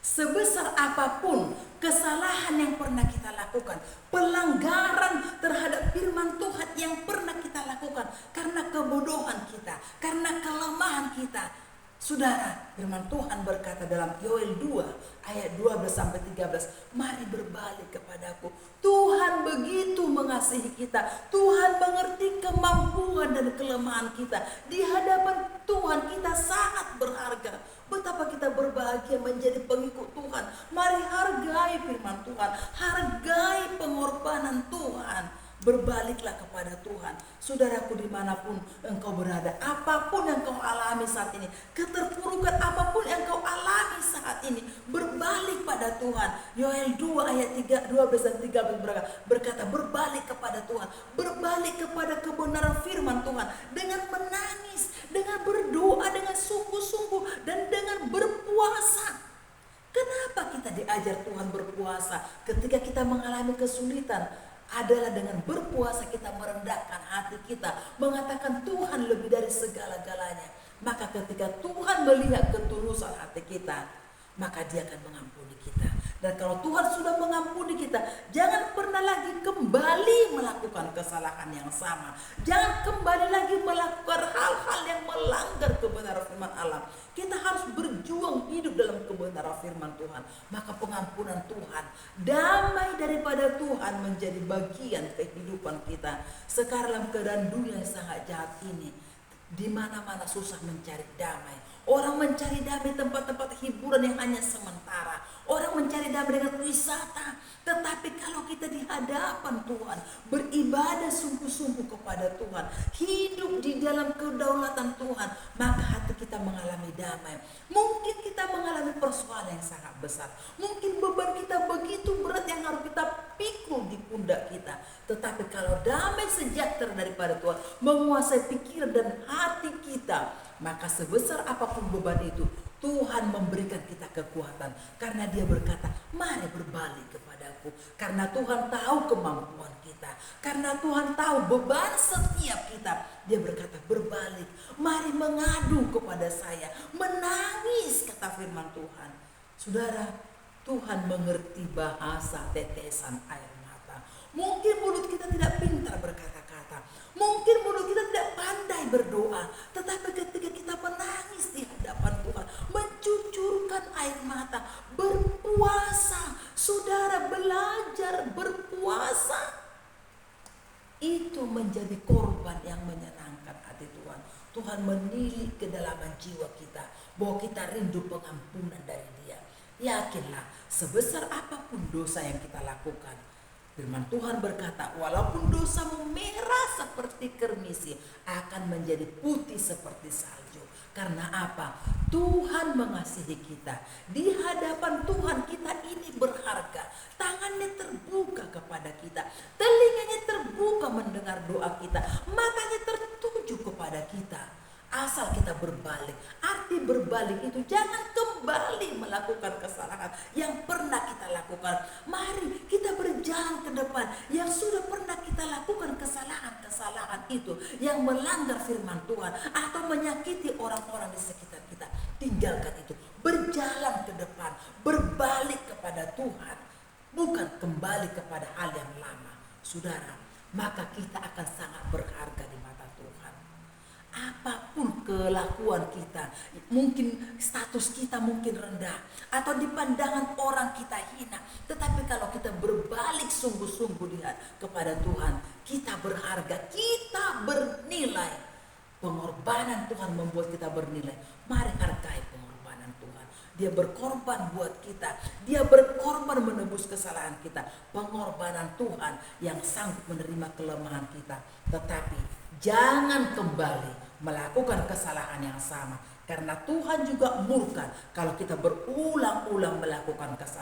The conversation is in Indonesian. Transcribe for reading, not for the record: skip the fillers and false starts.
Sebesar apapun kesalahan yang pernah kita lakukan, pelanggaran terhadap firman Tuhan yang pernah kita lakukan karena kebodohan kita, karena kelemahan kita. Saudara, firman Tuhan berkata dalam Yoel 2 ayat 12 sampai 13, mari berbalik kepadaku. Tuhan begitu mengasihi kita. Tuhan mengerti kemampuan dan kelemahan kita. Di hadapan Tuhan kita sangat berharga. Betapa kita berbahagia menjadi pengikut Tuhan. Mari hargai firman Tuhan, hargai pengorbanan Tuhan. Berbaliklah kepada Tuhan. Saudaraku, dimanapun engkau berada, apapun yang kau alami saat ini, keterpurukan apapun yang kau alami saat ini, berbalik pada Tuhan. Yoel 2 ayat 12 dan 13 berkata, berbalik kepada Tuhan, berbalik kepada kebenaran firman Tuhan dengan menangis, dengan berdoa, dengan sungguh-sungguh, dan dengan berpuasa. Kenapa kita diajar Tuhan berpuasa? Ketika kita mengalami kesulitan, adalah dengan berpuasa kita merendahkan hati kita, mengatakan Tuhan lebih dari segala-galanya. Maka ketika Tuhan melihat ketulusan hati kita, maka Dia akan mengampuni kita. Dan kalau Tuhan sudah mengampuni kita, jangan pernah lagi kembali melakukan kesalahan yang sama. Jangan kembali lagi melakukan hal-hal yang melanggar kebenaran firman Allah. Kita harus berjuang hidup dalam kebenaran firman Tuhan. Maka pengampunan Tuhan, damai daripada Tuhan menjadi bagian kehidupan kita. Sekarang dalam keadaan dunia yang sangat jahat ini, di mana-mana susah mencari damai. Orang mencari damai tempat-tempat hiburan yang hanya sementara. Orang mencari damai dengan wisata. Tetapi kalau kita di hadapan Tuhan, beribadah sungguh-sungguh kepada Tuhan, hidup di dalam kedaulatan Tuhan, maka hati kita mengalami damai. Mungkin kita mengalami persoalan yang sangat besar. Mungkin beban kita begitu berat yang harus kita pikul di pundak kita. Tetapi kalau damai sejahtera daripada Tuhan menguasai pikiran dan hati kita, maka sebesar apapun beban itu, Tuhan memberikan kita kekuatan. Karena Dia berkata, mari berbalik kepadaku. Karena Tuhan tahu kemampuan kita. Karena Tuhan tahu beban setiap kita. Dia berkata, berbalik. Mari mengadu kepada saya. Menangis, kata firman Tuhan. Saudara, Tuhan mengerti bahasa tetesan air mata. Mungkin mulut kita tidak pintar berkata-kata. Mungkin mulut kita tidak pandai berdoa. Tetapi ketika kita menangis di hadapan Tuhan, mencucurkan air mata, berpuasa, saudara, belajar berpuasa, itu menjadi korban yang menyenangkan hati Tuhan. Tuhan menilik kedalaman jiwa kita, bahwa kita rindu pengampunan dari Dia. Yakinlah, sebesar apapun dosa yang kita lakukan, firman Tuhan berkata, walaupun dosamu merah seperti kermisi, akan menjadi putih seperti salju. Karena apa? Tuhan mengasihi kita. Di hadapan Tuhan kita ini berharga. Tangannya terbuka kepada kita, telinganya terbuka mendengar doa kita, matanya tertuju kepada kita. Asal kita berbalik. Arti berbalik itu jangan kembali melakukan kesalahan yang pernah kita lakukan. Mari kita berjalan ke depan. Yang sudah pernah kita lakukan kesalahan-kesalahan itu, yang melanggar firman Tuhan atau menyakiti orang-orang di sekitar kita, tinggalkan itu. Berjalan ke depan, berbalik kepada Tuhan, bukan kembali kepada hal yang lama. Saudara, maka kita akan sangat berharga di mata Tuhan. Apapun kelakuan kita, mungkin status kita mungkin rendah, atau di pandangan orang kita hina, tetapi kalau kita berbalik sungguh-sungguh lihat kepada Tuhan, kita berharga, kita bernilai. Pengorbanan Tuhan membuat kita bernilai. Mari hargai pengorbanan Tuhan. Dia berkorban buat kita, Dia berkorban menebus kesalahan kita. Pengorbanan Tuhan yang sanggup menerima kelemahan kita. Tetapi jangan kembali melakukan kesalahan yang sama. Karena Tuhan juga murka kalau kita berulang-ulang melakukan kesalahan.